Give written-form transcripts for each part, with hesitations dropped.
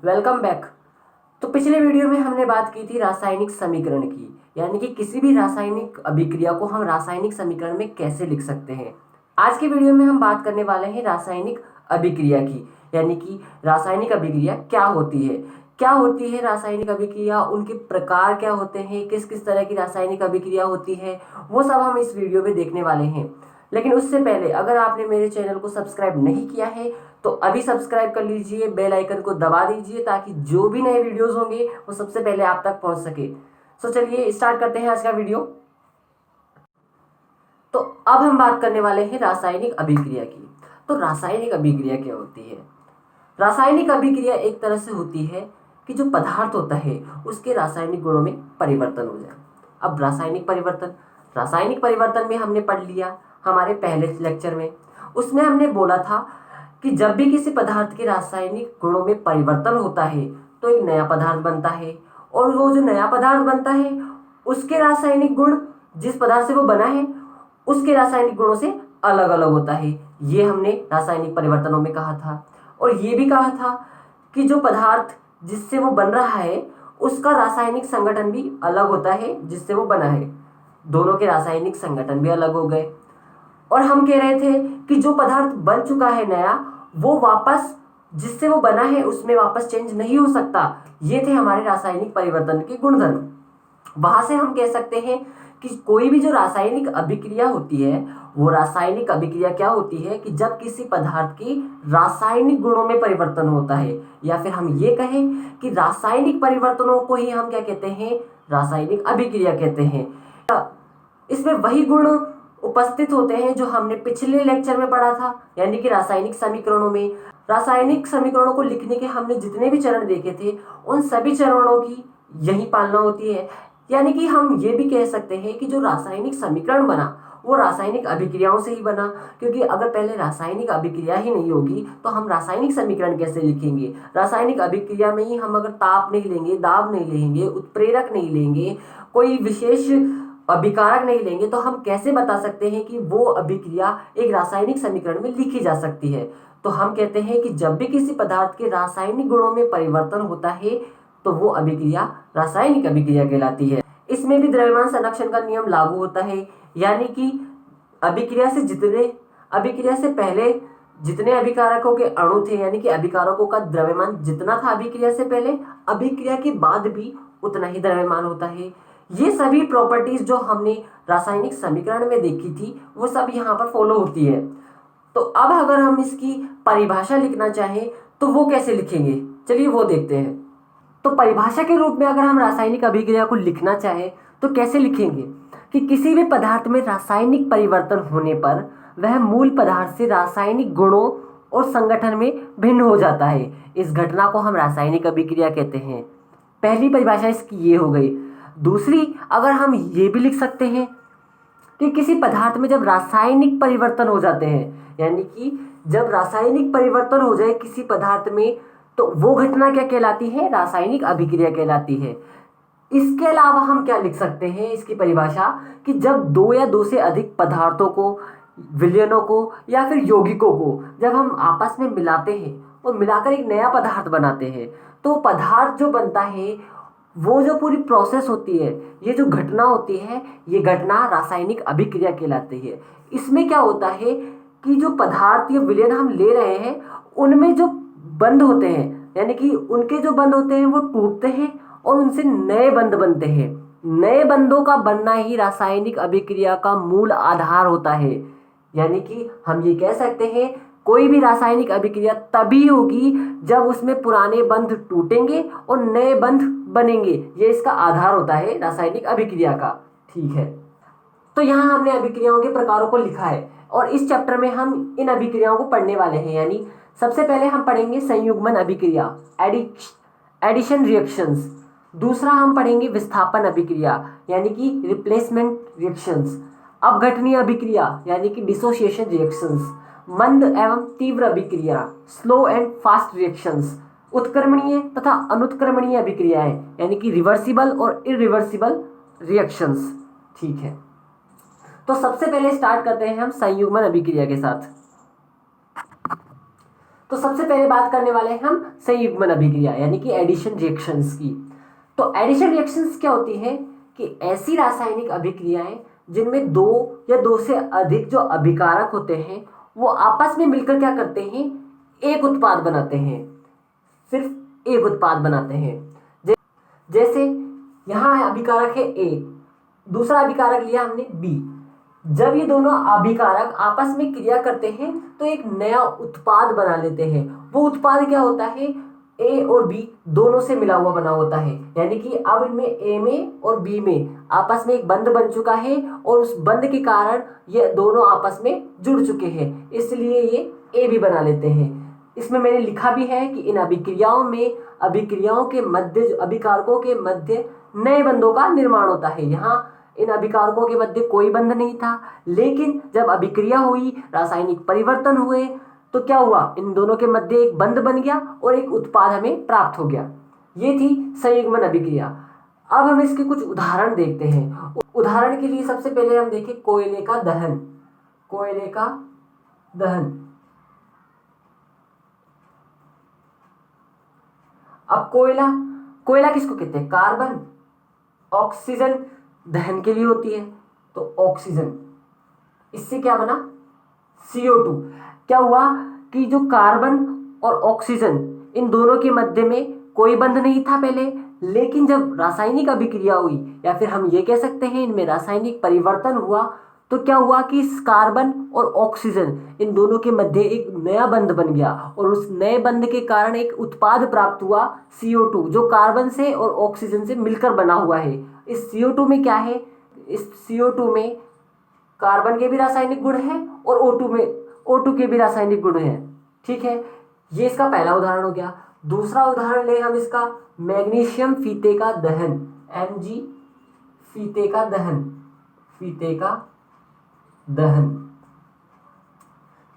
Welcome back. तो पिछले video में हमने बात की थी रासायनिक समीकरण की, यानी कि किसी भी रासायनिक अभिक्रिया को हम रासायनिक समीकरण में कैसे लिख सकते हैं। आज के वीडियो में हम बात करने वाले हैं रासायनिक अभिक्रिया की, यानी कि रासायनिक अभिक्रिया क्या होती है, रासायनिक अभिक्रिया, उनके प्रकार क्या होते हैं, किस किस तरह की रासायनिक अभिक्रिया होती है, वो सब हम इस वीडियो में देखने वाले हैं। लेकिन उससे पहले अगर आपने मेरे चैनल को सब्सक्राइब नहीं किया है तो अभी सब्सक्राइब कर लीजिए, बेल आइकन को दबा दीजिए ताकि जो भी नए वीडियोस होंगे वो सबसे पहले आप तक पहुंच सके। तो चलिए स्टार्ट करते हैं आज का वीडियो। तो अब हम बात करने वाले हैं रासायनिक अभिक्रिया की। तो रासायनिक अभिक्रिया क्या होती है? रासायनिक अभिक्रिया एक तरह से होती है कि जो पदार्थ होता है उसके रासायनिक गुणों में परिवर्तन हो जाए। अब रासायनिक परिवर्तन में हमने पढ़ लिया हमारे पहले लेक्चर में। उसमें हमने बोला था कि जब भी किसी पदार्थ के रासायनिक गुणों में परिवर्तन होता है तो एक नया पदार्थ बनता है, और वो जो नया पदार्थ बनता है उसके रासायनिक गुण जिस पदार्थ से वो बना है उसके रासायनिक गुणों से अलग अलग होता है। ये हमने रासायनिक परिवर्तनों में कहा था। और ये भी कहा था कि जो पदार्थ जिससे वो बन रहा है उसका रासायनिक संगठन भी अलग होता है जिससे वो बना है। दोनों के रासायनिक संगठन भी अलग हो गए। और हम कह रहे थे कि जो पदार्थ बन चुका है नया, वो वापस जिससे वो बना है उसमें वापस चेंज नहीं हो सकता। ये थे हमारे रासायनिक परिवर्तन के गुणधर्म। वहां से हम कह सकते हैं कि कोई भी जो रासायनिक अभिक्रिया होती है वो रासायनिक अभिक्रिया क्या होती है कि जब किसी पदार्थ की रासायनिक गुणों में परिवर्तन होता है, या फिर हम ये कहें कि रासायनिक परिवर्तनों को ही हम क्या कहते हैं, रासायनिक अभिक्रिया कहते हैं। इसमें वही गुण उपस्थित होते हैं जो हमने पिछले लेक्चर में पढ़ा था, यानी कि रासायनिक समीकरणों में। रासायनिक समीकरणों को लिखने के हमने जितने भी चरण देखे थे उन सभी चरणों की यही पालना होती है। यानी कि हम ये भी कह सकते हैं कि जो रासायनिक समीकरण बना वो रासायनिक अभिक्रियाओं से ही बना, क्योंकि अगर पहले रासायनिक अभिक्रिया ही नहीं होगी तो हम रासायनिक समीकरण कैसे लिखेंगे। रासायनिक अभिक्रिया में ही हम अगर ताप नहीं लेंगे, दाब नहीं लेंगे, उत्प्रेरक नहीं लेंगे, कोई विशेष अभिकारक नहीं लेंगे, तो हम कैसे बता सकते हैं कि वो अभिक्रिया एक रासायनिक समीकरण में लिखी जा सकती है। तो हम कहते हैं कि जब भी किसी पदार्थ के रासायनिक गुणों में परिवर्तन होता है तो वो अभिक्रिया रासायनिक अभिक्रिया कहलाती है। इसमें भी द्रव्यमान संरक्षण का नियम लागू होता है, यानी कि अभिक्रिया से पहले जितने अभिकारकों के अणु थे, यानी कि अभिकारकों का द्रव्यमान जितना था अभिक्रिया से पहले, अभिक्रिया के बाद भी उतना ही द्रव्यमान होता है। ये सभी प्रॉपर्टीज जो हमने रासायनिक समीकरण में देखी थी वो सब यहाँ पर फॉलो होती है। तो अब अगर हम इसकी परिभाषा लिखना चाहें तो वो कैसे लिखेंगे, चलिए वो देखते हैं। तो परिभाषा के रूप में अगर हम रासायनिक अभिक्रिया को लिखना चाहें तो कैसे लिखेंगे कि किसी भी पदार्थ में रासायनिक परिवर्तन होने पर वह मूल पदार्थ से रासायनिक गुणों और संगठन में भिन्न हो जाता है। इस घटना को हम रासायनिक अभिक्रिया कहते हैं। पहली परिभाषा इसकी ये हो गई। दूसरी, अगर हम ये भी लिख सकते हैं कि किसी पदार्थ में जब रासायनिक परिवर्तन हो जाते हैं, यानी कि जब रासायनिक परिवर्तन हो जाए किसी पदार्थ में तो वो घटना क्या कहलाती है, रासायनिक अभिक्रिया कहलाती है। इसके अलावा हम क्या लिख सकते हैं इसकी परिभाषा कि जब दो या दो से अधिक पदार्थों को, विलयनों को या फिर यौगिकों को जब हम आपस में मिलाते हैं और मिलाकर एक नया पदार्थ बनाते हैं तो पदार्थ जो बनता है, वो जो पूरी प्रोसेस होती है, ये जो घटना होती है, ये घटना रासायनिक अभिक्रिया कहलाती है। इसमें क्या होता है कि जो पदार्थ या विलयन हम ले रहे हैं उनमें जो बंध होते हैं, यानी कि उनके जो बंध होते हैं वो टूटते हैं और उनसे नए बंध बनते हैं। नए बंधों का बनना ही रासायनिक अभिक्रिया का मूल आधार होता है। यानी कि हम ये कह सकते हैं कोई भी रासायनिक अभिक्रिया तभी होगी जब उसमें पुराने बंध टूटेंगे और नए बंध बनेंगे। ये इसका आधार होता है रासायनिक अभिक्रिया का। ठीक है, तो यहाँ हमने अभिक्रियाओं के प्रकारों को लिखा है और इस चैप्टर में हम इन अभिक्रियाओं को पढ़ने वाले हैं। यानी सबसे पहले हम पढ़ेंगे संयुग्मन अभिक्रिया, एडिशन रिएक्शंस। दूसरा हम पढ़ेंगे विस्थापन अभिक्रिया, यानी कि रिप्लेसमेंट रिएक्शंस। अपघटनीय अभिक्रिया, यानी कि डिसोसिएशन रिएक्शंस। मंद एवं तीव्र अभिक्रिया, स्लो एंड फास्ट रिएक्शंस। उत्क्रमणीय तथा अनुत्क्रमणीय अभिक्रियाएं, यानी कि रिवर्सिबल और इरिवर्सिबल रिएक्शंस। ठीक है, तो सबसे पहले स्टार्ट करते हैं हम संयुग्मन अभिक्रिया के साथ। तो सबसे पहले बात करने वाले हैं हम संयुग्मन अभिक्रिया यानी कि एडिशन रिएक्शंस की। तो एडिशन रिएक्शंस क्या होती है कि ऐसी रासायनिक अभिक्रियाएं जिनमें दो या दो से अधिक जो अभिकारक होते हैं वो आपस में मिलकर क्या करते हैं, एक उत्पाद बनाते हैं, सिर्फ एक उत्पाद बनाते हैं। जैसे यहाँ है अभिकारक है ए, दूसरा अभिकारक लिया हमने बी। जब ये दोनों अभिकारक आपस में क्रिया करते हैं तो एक नया उत्पाद बना लेते हैं। वो उत्पाद क्या होता है, ए और बी दोनों से मिला हुआ बना होता है, यानी कि अब इनमें ए में और बी में आपस में एक बंध बन चुका है और उस बंध के कारण ये दोनों आपस में जुड़ चुके हैं, इसलिए ये ए बी बना लेते हैं। इसमें मैंने लिखा भी है कि इन अभिक्रियाओं के मध्य, अभिकारकों के मध्य नए बंधों का निर्माण होता है। यहाँ इन अभिकारकों के मध्य कोई बंध नहीं था, लेकिन जब अभिक्रिया हुई, रासायनिक परिवर्तन हुए, तो क्या हुआ, इन दोनों के मध्य एक बंध बन गया और एक उत्पाद हमें प्राप्त हो गया। ये थी संयुग्मन अभिक्रिया। अब हम इसके कुछ उदाहरण देखते हैं। उदाहरण के लिए सबसे पहले हम देखें कोयले का दहन। कोयले का दहन। अब कोयला किसको कहते हैं, कार्बन। ऑक्सीजन दहन के लिए होती है, तो ऑक्सीजन, इससे क्या बना, CO2। क्या हुआ कि जो कार्बन और ऑक्सीजन इन दोनों के मध्य में कोई बंध नहीं था पहले, लेकिन जब रासायनिक अभिक्रिया हुई या फिर हम ये कह सकते हैं इनमें रासायनिक परिवर्तन हुआ, तो क्या हुआ कि इस कार्बन और ऑक्सीजन इन दोनों के मध्य एक नया बंध बन गया और उस नए बंध के कारण एक उत्पाद प्राप्त हुआ CO2, जो कार्बन से और ऑक्सीजन से मिलकर बना हुआ है। इस CO2 में क्या है, इस CO2 में कार्बन के भी रासायनिक गुण हैं और O2 के भी रासायनिक गुण हैं। ठीक है, ये इसका पहला उदाहरण हो गया। दूसरा उदाहरण ले हम इसका, मैग्नीशियम फीते का दहन। Mg फीते का दहन। फीते का दहन,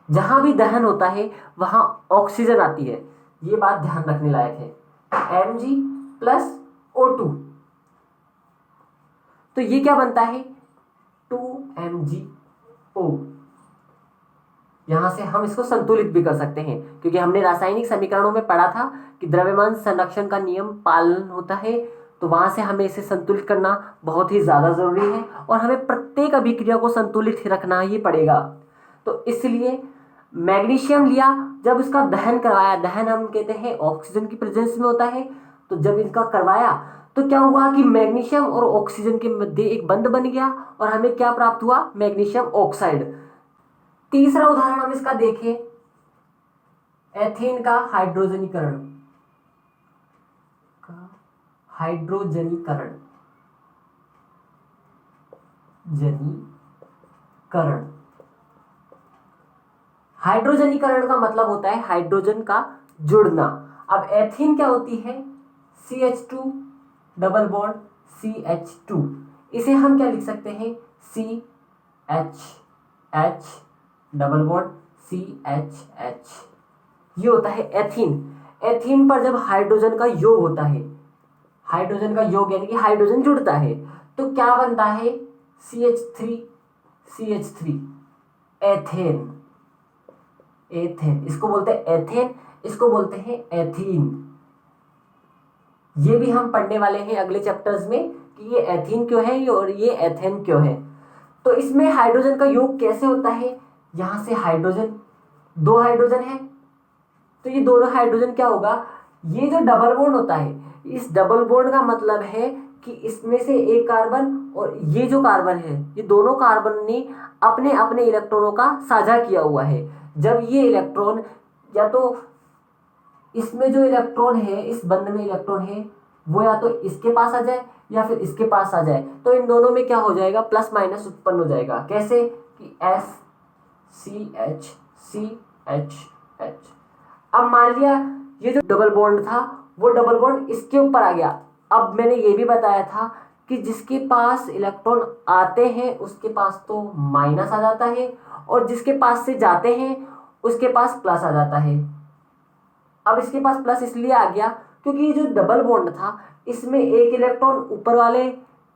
जहां भी दहन होता है वहां ऑक्सीजन आती है, ये बात ध्यान रखने लायक है। Mg प्लस O2, तो ये क्या बनता है, 2MgO। यहां से हम इसको संतुलित भी कर सकते हैं, क्योंकि हमने रासायनिक समीकरणों में पढ़ा था कि द्रव्यमान संरक्षण का नियम पालन होता है, तो वहां से हमें इसे संतुलित करना बहुत ही ज्यादा जरूरी है और हमें प्रत्येक अभिक्रिया को संतुलित रखना ही पड़ेगा। तो इसलिए मैग्नीशियम लिया, जब उसका दहन करवाया, दहन हम कहते हैं ऑक्सीजन की प्रेजेंस में होता है, तो जब इनका करवाया तो क्या हुआ कि मैग्नीशियम और ऑक्सीजन के मध्य एक बंध बन गया और हमें क्या प्राप्त हुआ, मैग्नीशियम ऑक्साइड। तीसरा उदाहरण हम इसका देखें, एथेन का हाइड्रोजनीकरण। हाइड्रोजनीकरण हाइड्रोजनीकरण का मतलब होता है हाइड्रोजन का जुड़ना। अब एथेन क्या होती है, CH2 डबल बॉन्ड CH2, इसे हम क्या लिख सकते हैं, CH डबल बॉन्ड CH। ये होता है एथीन। एथीन पर जब हाइड्रोजन का योग होता है, हाइड्रोजन का योग यानी कि हाइड्रोजन जुड़ता है, तो क्या बनता है, CH3 एथेन। इसको बोलते हैं एथेन, इसको बोलते हैं एथीन। ये भी हम पढ़ने वाले हैं अगले चैप्टर्स में कि ये एथीन क्यों है और ये एथेन क्यों है। तो इसमें हाइड्रोजन का योग कैसे होता है, यहां से हाइड्रोजन, दो हाइड्रोजन है, तो ये दोनों हाइड्रोजन क्या होगा, ये जो डबल बॉन्ड होता है, इस डबल बॉन्ड का मतलब है कि इसमें से एक कार्बन और ये जो कार्बन है, ये दोनों कार्बन ने अपने अपने इलेक्ट्रॉनों का साझा किया हुआ है। जब ये इलेक्ट्रॉन, या तो इसमें जो इलेक्ट्रॉन है, इस बंध में इलेक्ट्रॉन है, वो या तो इसके पास आ जाए या फिर इसके पास आ जाए, तो इन दोनों में क्या हो जाएगा, प्लस माइनस उत्पन्न हो जाएगा। कैसे कि SCH। अब मान लिया ये जो डबल बॉन्ड था वो डबल बॉन्ड इसके ऊपर आ गया। अब मैंने ये भी बताया था कि जिसके पास इलेक्ट्रॉन आते हैं उसके पास तो माइनस आ जाता है और जिसके पास से जाते हैं उसके पास प्लस आ जाता है। अब इसके पास प्लस इसलिए आ गया क्योंकि ये जो डबल बॉन्ड था इसमें एक इलेक्ट्रॉन ऊपर वाले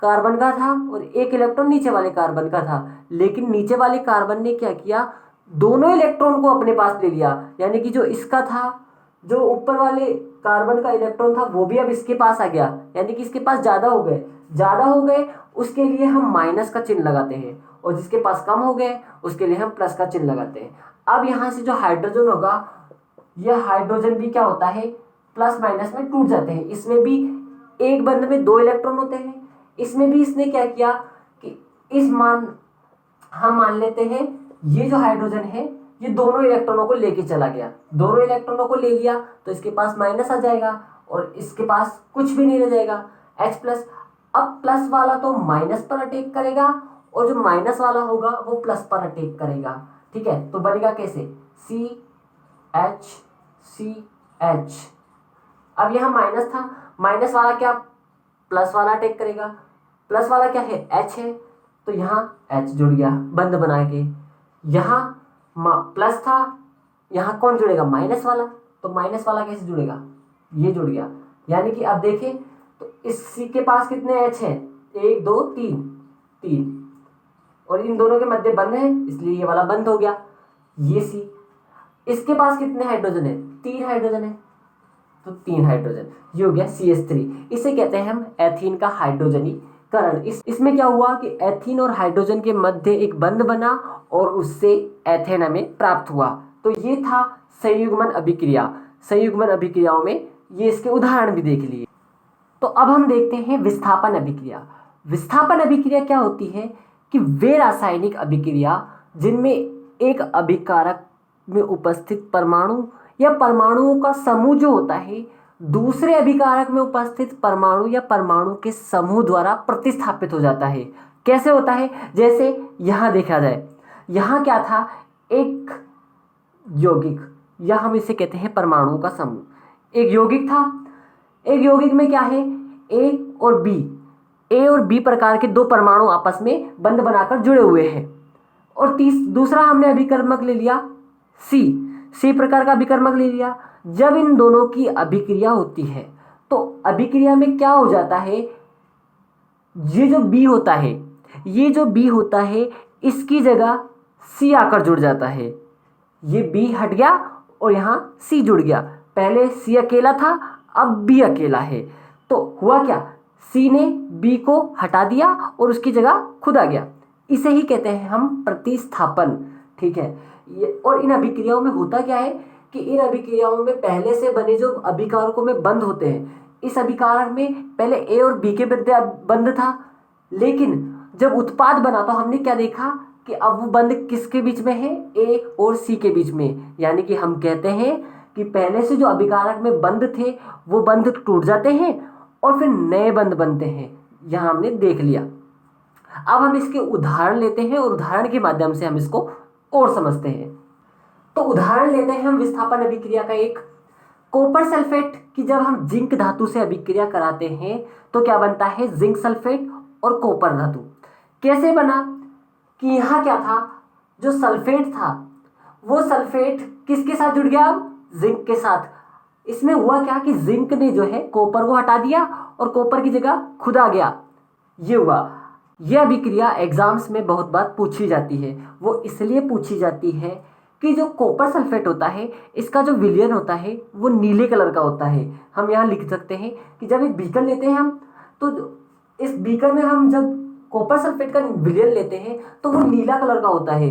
कार्बन का था और एक इलेक्ट्रॉन नीचे वाले कार्बन का था, लेकिन नीचे वाले कार्बन ने क्या किया, दोनों इलेक्ट्रॉन को अपने पास ले लिया, यानी कि जो इसका था, जो ऊपर वाले कार्बन का इलेक्ट्रॉन था वो भी अब इसके पास आ गया, यानी कि इसके पास ज्यादा हो गए, उसके लिए हम माइनस का चिन्ह लगाते हैं, और जिसके पास कम हो गए उसके लिए हम प्लस का चिन्ह लगाते हैं। अब यहां से जो हाइड्रोजन होगा, यह हाइड्रोजन भी क्या होता है, प्लस माइनस में टूट जाते हैं। इसमें भी एक बंध में 2 इलेक्ट्रॉन होते हैं, इसमें भी इसने क्या किया कि हम मान लेते हैं ये जो हाइड्रोजन है ये दोनों इलेक्ट्रॉनों को लेके चला गया, दोनों इलेक्ट्रॉनों को ले लिया तो इसके पास माइनस आ जाएगा और इसके पास कुछ भी नहीं रह जाएगा, H प्लस। अब प्लस वाला तो माइनस पर अटैक करेगा और जो माइनस वाला होगा वो प्लस पर अटैक करेगा, ठीक है। तो बनेगा कैसे, CH CH। अब यहाँ माइनस था, माइनस वाला क्या प्लस वाला अटैक करेगा, प्लस वाला क्या है H है, तो यहाँ H जुड़ गया बंद बना के। यहाँ प्लस था, यहाँ कौन जुड़ेगा माइनस वाला, तो माइनस वाला कैसे जुड़ेगा, ये जुड़ गया। यानी कि अब देखें तो इसी के पास कितने H हैं, 1 2 3, और इन दोनों के मध्य बंद है इसलिए ये वाला बंद हो गया, ये C। इसके पास कितने हाइड्रोजन है, 3 हाइड्रोजन है, तो 3 हाइड्रोजन, ये हो गया CH3। इसे कहते हैं हम एथीन का हाइड्रोजनीकरण। इसमें क्या हुआ कि एथीन और हाइड्रोजन के मध्य एक बंध बना और उससे एथेन हमें प्राप्त हुआ। तो ये था संयुग्मन अभिक्रिया। संयुग्मन अभिक्रियाओं में ये इसके उदाहरण भी देख लिए। तो अब हम देखते हैं विस्थापन अभिक्रिया। विस्थापन अभिक्रिया क्या होती है कि वे रासायनिक अभिक्रिया जिनमें एक अभिकारक में उपस्थित परमाणु या परमाणुओं का समूह जो होता है दूसरे अभिकारक में उपस्थित परमाणु या परमाणु के समूह द्वारा प्रतिस्थापित हो जाता है। कैसे होता है, जैसे यहां देखा जाए, यहां क्या था, एक यौगिक, या हम इसे कहते हैं परमाणुओं का समूह। एक यौगिक था, एक यौगिक में क्या है, ए और बी प्रकार के 2 परमाणु आपस में बंध बनाकर जुड़े हुए हैं। और दूसरा हमने अभिकर्मक ले लिया सी प्रकार का अभिकर्मक ले लिया। जब इन दोनों की अभिक्रिया होती है तो अभिक्रिया में क्या हो जाता है, ये जो बी होता है इसकी जगह सी आकर जुड़ जाता है। ये बी हट गया और यहाँ सी जुड़ गया। पहले सी अकेला था, अब बी अकेला है, तो हुआ क्या, सी ने बी को हटा दिया और उसकी जगह खुद आ गया। इसे ही कहते हैं हम प्रतिस्थापन, ठीक है। और इन अभिक्रियाओं में होता क्या है कि इन अभिक्रियाओं में पहले से बने जो अभिकारकों में बंध होते हैं, इस अभिकारक में पहले ए और बी के मध्य बंध था, लेकिन जब उत्पाद बना तो हमने क्या देखा कि अब वो बंध किसके बीच में है, ए और सी के बीच में। यानी कि हम कहते हैं कि पहले से जो अभिकारक में बंध थे वो बंध टूट जाते हैं और फिर नए बंध बनते हैं। यहां हमने देख लिया। अब हम इसके उदाहरण लेते हैं और उदाहरण के माध्यम से हम इसको और समझते हैं। तो उदाहरण लेते हैं हम विस्थापन अभिक्रिया का एक, कॉपर सल्फेट की जब हम जिंक धातु से अभिक्रिया कराते हैं तो क्या बनता है, जिंक सल्फेट और कॉपर धातु। कैसे बना कि यहाँ क्या था, जो सल्फेट था वो सल्फेट किसके साथ जुड़ गया, अब जिंक के साथ। इसमें हुआ क्या कि जिंक ने जो है कॉपर को हटा दिया और कॉपर की जगह खुद आ गया, ये हुआ। यह अभिक्रिया एग्जाम्स में बहुत बार पूछी जाती है। वो इसलिए पूछी जाती है कि जो कॉपर सल्फेट होता है इसका जो विलयन होता है वो नीले कलर का होता है। हम यहाँ लिख सकते हैं कि जब एक बीकर लेते हैं हम, तो इस बीकर में हम जब कॉपर सल्फेट का विलयन लेते हैं तो वो नीला कलर का होता है,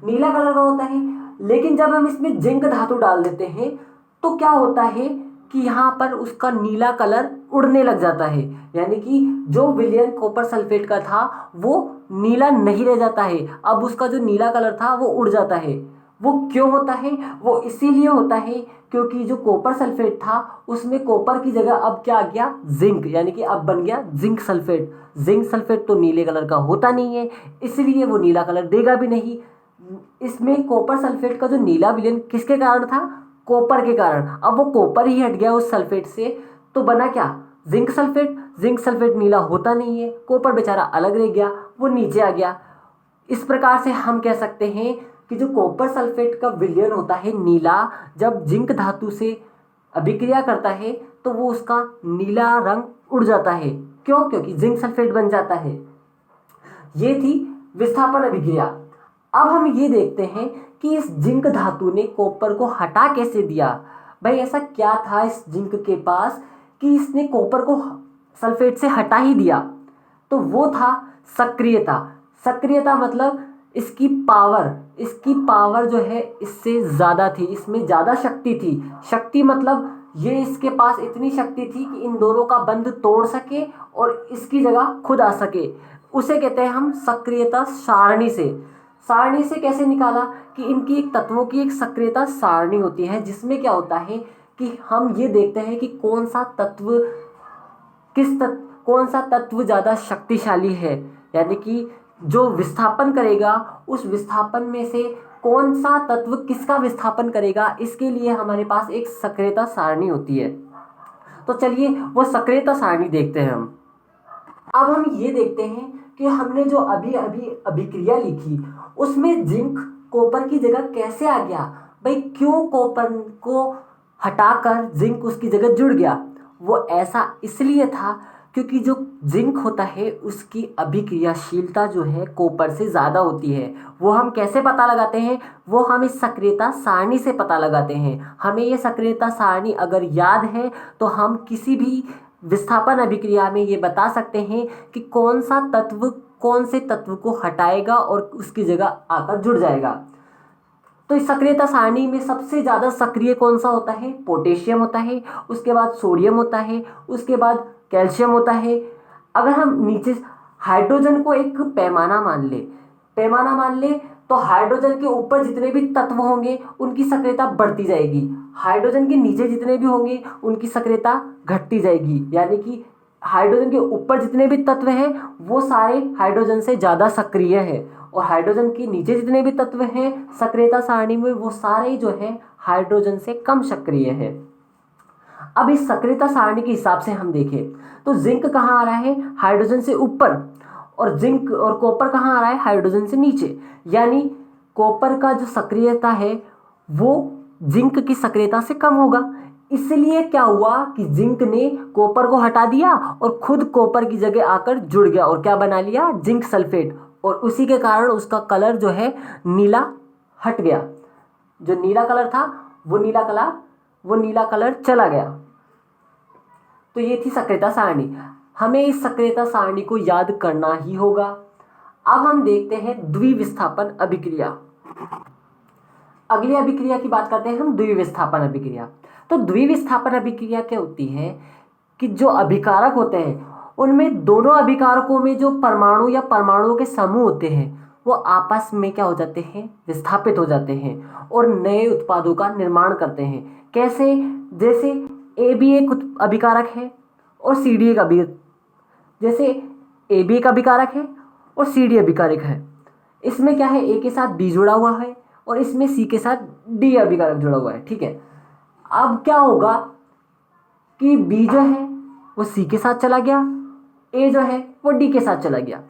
नीला कलर का होता है। लेकिन जब हम इसमें जिंक धातु डाल देते हैं तो क्या होता है कि यहाँ पर उसका नीला कलर उड़ने लग जाता है। यानी कि जो विलयन कॉपर सल्फेट का था वो नीला नहीं रह जाता है, अब उसका जो नीला कलर था वो उड़ जाता है। वो क्यों होता है, वो इसीलिए होता है क्योंकि जो कॉपर सल्फेट था उसमें कॉपर की जगह अब क्या आ गया, जिंक, यानी कि अब बन गया जिंक सल्फेट। जिंक सल्फेट तो नीले कलर का होता नहीं है, इसलिए वो नीला कलर देगा भी नहीं। इसमें कॉपर सल्फेट का जो नीला विलयन किसके कारण था, कॉपर के कारण। अब वो कॉपर ही हट गया उस सल्फेट से, तो बना क्या, जिंक सल्फेट। जिंक सल्फेट नीला होता नहीं है, कॉपर बेचारा अलग रह गया, वो नीचे आ गया। इस प्रकार से हम कह सकते हैं कि जो कॉपर सल्फेट का विलयन होता है नीला, जब जिंक धातु से अभिक्रिया करता है तो वो उसका नीला रंग उड़ जाता है। क्यों, क्योंकि जिंक सल्फेट बन जाता है। ये थी विस्थापन अभिक्रिया। अब हम ये देखते हैं कि इस जिंक धातु ने कॉपर को हटा कैसे दिया। भाई ऐसा क्या था इस जिंक के पास कि इसने कॉपर को सल्फेट से हटा ही दिया। तो वो था सक्रियता। सक्रियता मतलब इसकी पावर जो है इससे ज़्यादा थी, इसमें ज़्यादा शक्ति थी। शक्ति मतलब ये इसके पास इतनी शक्ति थी कि इन दोनों का बंध तोड़ सके और इसकी जगह खुद आ सके। उसे कहते हैं हम सक्रियता सारणी से। सारणी से कैसे निकाला कि इनकी एक तत्वों की एक सक्रियता सारणी होती है, जिसमें क्या होता है कि हम ये देखते हैं कि कौन सा तत्व ज़्यादा शक्तिशाली है, यानी कि जो विस्थापन करेगा उस विस्थापन में से कौन सा तत्व किसका विस्थापन करेगा, इसके लिए हमारे पास एक सक्रियता सारणी होती है। तो चलिए वो सक्रियता सारणी देखते हैं हम। अब हम ये देखते हैं कि हमने जो अभी अभी अभिक्रिया लिखी उसमें जिंक कॉपर की जगह कैसे आ गया। भाई क्यों कॉपर को हटाकर जिंक उसकी जगह जुड़ गया। वो ऐसा इसलिए था क्योंकि जो जिंक होता है उसकी अभिक्रियाशीलता जो है कॉपर से ज़्यादा होती है। वो हम कैसे पता लगाते हैं, वो हम इस सक्रियता सारणी से पता लगाते हैं। हमें ये सक्रियता सारणी अगर याद है तो हम किसी भी विस्थापन अभिक्रिया में ये बता सकते हैं कि कौन सा तत्व कौन से तत्व को हटाएगा और उसकी जगह आकर जुड़ जाएगा। तो इस सक्रियता सारणी में सबसे ज़्यादा सक्रिय कौन सा होता है, पोटेशियम होता है, उसके बाद सोडियम होता है, उसके बाद कैल्शियम होता है। अगर हम नीचे हाइड्रोजन को एक पैमाना मान ले तो हाइड्रोजन के ऊपर जितने भी तत्व होंगे उनकी सक्रियता बढ़ती जाएगी, हाइड्रोजन के नीचे जितने भी होंगे उनकी सक्रियता घटती जाएगी। यानी कि हाइड्रोजन के ऊपर जितने भी तत्व हैं वो सारे हाइड्रोजन से ज़्यादा सक्रिय है और हाइड्रोजन के नीचे जितने भी तत्व हैं सक्रियता सारणी में वो सारे जो है हाइड्रोजन से कम सक्रिय है। अब इस सक्रियता सारणी के हिसाब से हम देखें तो जिंक कहाँ आ रहा है, हाइड्रोजन से ऊपर, और जिंक और कॉपर कहाँ आ रहा है, हाइड्रोजन से नीचे। यानी कॉपर का जो सक्रियता है वो जिंक की सक्रियता से कम होगा। इसलिए क्या हुआ कि जिंक ने कॉपर को हटा दिया और खुद कॉपर की जगह आकर जुड़ गया और क्या बना लिया, जिंक सल्फेट। और उसी के कारण उसका कलर जो है नीला हट गया। जो नीला कलर था वो नीला कलर चला गया। तो ये थी सक्रियता सारणी। हमें इस सक्रियता सारणी को याद करना ही होगा। अब हम देखते हैं द्विविस्थापन अभिक्रिया। अगली अभिक्रिया की बात करते हैं हम, द्विविस्थापन अभिक्रिया। तो द्विविस्थापन अभिक्रिया क्या होती है कि जो अभिकारक होते हैं उनमें दोनों अभिकारकों में जो परमाणु या परमाणुओं के समूह होते हैं वो आपस में क्या हो जाते हैं, विस्थापित हो जाते हैं और नए उत्पादों का निर्माण करते हैं। कैसे, जैसे ए भी एक अभिकारक है और सी डी एक जैसे ए भी एक अभिकारक है और सी डी अभिकारक है। इसमें क्या है, ए के साथ बी जुड़ा हुआ है और इसमें सी के साथ डी अभिकारक जुड़ा हुआ है। ठीक है, अब क्या होगा कि बी जो है वो सी के साथ चला गया, ए जो है वो डी के साथ चला गया,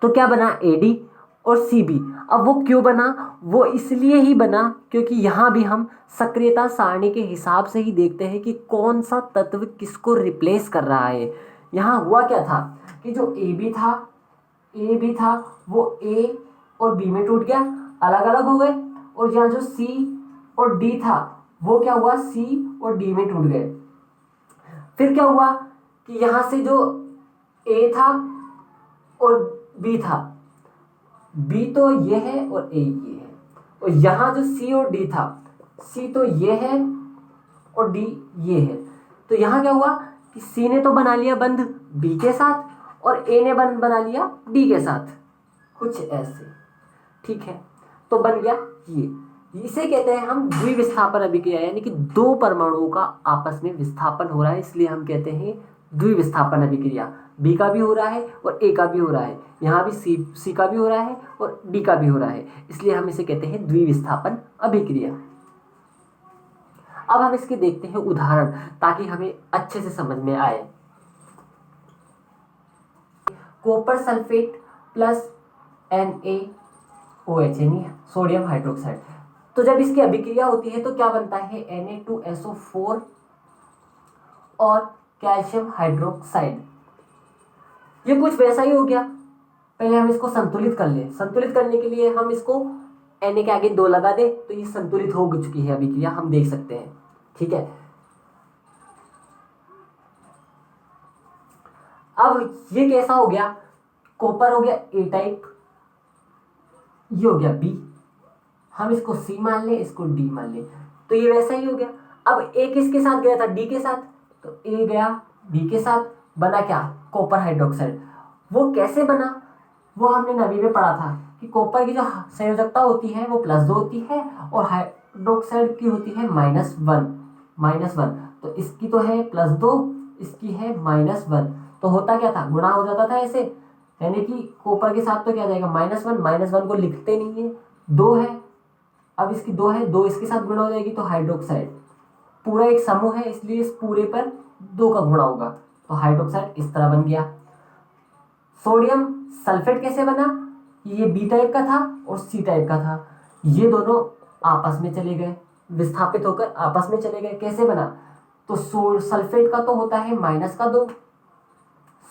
तो क्या बना, ए डी और सी बी। अब वो क्यों बना, वो इसलिए ही बना क्योंकि यहाँ भी हम सक्रियता सारणी के हिसाब से ही देखते हैं कि कौन सा तत्व किसको रिप्लेस कर रहा है। यहाँ हुआ क्या था कि जो ए बी था वो ए और बी में टूट गया, अलग अलग हो गए, और यहाँ जो सी और डी था वो क्या हुआ, सी और डी में टूट गए। फिर क्या हुआ कि यहाँ से जो ए था और बी था, बी तो ये है और ए ये है, और यहाँ जो सी और डी था, सी तो ये है और डी ये है। तो यहाँ क्या हुआ कि सी ने तो बना लिया बंध बी के साथ और ए ने बना लिया डी के साथ, कुछ ऐसे। ठीक है, तो बन गया ये। इसे कहते हैं हम द्विविस्थापन अभिक्रिया, यानी कि दो परमाणुओं का आपस में विस्थापन हो रहा है, इसलिए हम कहते हैं द्विविस्थापन अभिक्रिया। बी का भी हो रहा है और ए का भी हो रहा है, यहाँ भी सी का भी हो रहा है और डी का भी हो रहा है, इसलिए हम इसे कहते हैं द्विविस्थापन अभिक्रिया। अब हम इसके देखते हैं उदाहरण ताकि हमें अच्छे से समझ में आए। कॉपर सल्फेट प्लस NaOH यानी सोडियम हाइड्रोक्साइड। तो जब इसकी अभिक्रिया होती है तो क्या बनता है, Na2SO4 और कैल्शियम हाइड्रोक्साइड। ये कुछ वैसा ही हो गया, पहले हम इसको संतुलित कर ले। संतुलित करने के लिए हम इसको Na के आगे 2 लगा दे तो ये संतुलित हो चुकी है अभिक्रिया, हम देख सकते हैं। ठीक है, अब ये कैसा हो गया, कॉपर हो गया ए टाइप, ये हो गया बी, हम इसको सी मान ले, इसको डी मान ले, तो ये वैसा ही हो गया। अब ए किसके साथ गया था, डी के साथ, तो ए गया डी के साथ, बना क्या, कॉपर हाइड्रोक्साइड। वो कैसे बना, वो हमने 9वीं में पढ़ा था कि कॉपर की जो संयोजकता होती है वो +2 होती है और हाइड्रोक्साइड की होती है -1। तो इसकी तो है +2, इसकी है -1, तो होता क्या था, गुणा हो जाता था ऐसे, यानी कि कॉपर के साथ तो क्या जाएगा -1 को लिखते नहीं है, 2 है, अब इसकी 2 है, 2 इसके साथ गुणा हो जाएगी तो हाइड्रोक्साइड, पूरा एक समूह है इसलिए इस पूरे पर 2 का गुणा होगा, तो हाइड्रोक्साइड इस तरह बन गया। सोडियम सल्फेट कैसे बना, ये बी टाइप का था और सी टाइप का था, ये दोनों आपस में चले गए, विस्थापित होकर आपस में चले गए। कैसे बना, तो सल्फेट का तो होता है -2,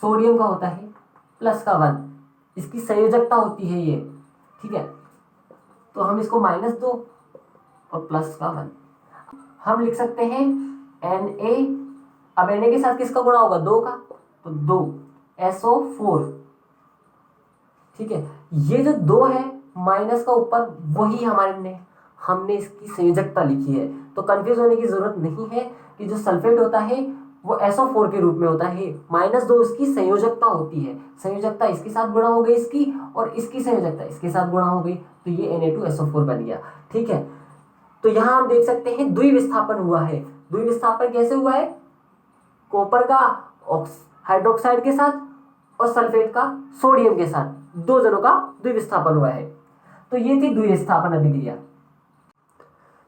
सोडियम का होता है +1, इसकी संयोजकता होती है ये। ठीक है, तो हम इसको -2 और +1 हम लिख सकते हैं Na। अब Na के साथ किसका गुणा होगा, 2 का, तो 2SO4। ठीक है, ये जो 2 है माइनस का ऊपर, वही हमने इसकी संयोजकता लिखी है, तो कंफ्यूज होने की जरूरत नहीं है कि जो सल्फेट होता है वो SO4 के रूप में होता है, -2 उसकी संयोजकता होती है, संयोजकता इसके साथ गुणा हो गई इसकी, और इसकी संयोजकता इसके साथ गुणा हो गई, तो ये Na2SO4 बन गया। ठीक है, तो यहां हम देख सकते हैं द्विविस्थापन हुआ है। द्विविस्थापन कैसे हुआ है, कॉपर का हाइड्रोक्साइड के साथ और सल्फेट का सोडियम के साथ, 2 जनों का द्विविस्थापन हुआ है, तो ये थी द्विविस्थापन अभिक्रिया।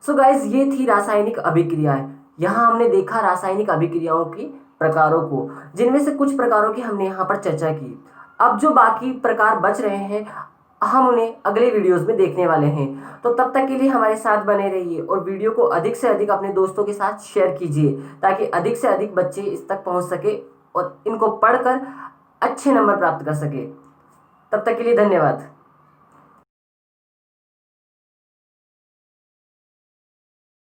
सो गाइस, ये थी रासायनिक अभिक्रियाएं। यहाँ हमने देखा रासायनिक अभिक्रियाओं के प्रकारों को, जिनमें से कुछ प्रकारों की हमने यहाँ पर चर्चा की। अब जो बाकी प्रकार बच रहे हैं हम उन्हें अगले वीडियोस में देखने वाले हैं, तो तब तक के लिए हमारे साथ बने रहिए और वीडियो को अधिक से अधिक अपने दोस्तों के साथ शेयर कीजिए, ताकि अधिक से अधिक बच्चे इस तक पहुँच सके और इनको पढ़कर अच्छे नंबर प्राप्त कर सके। तब तक के लिए धन्यवाद।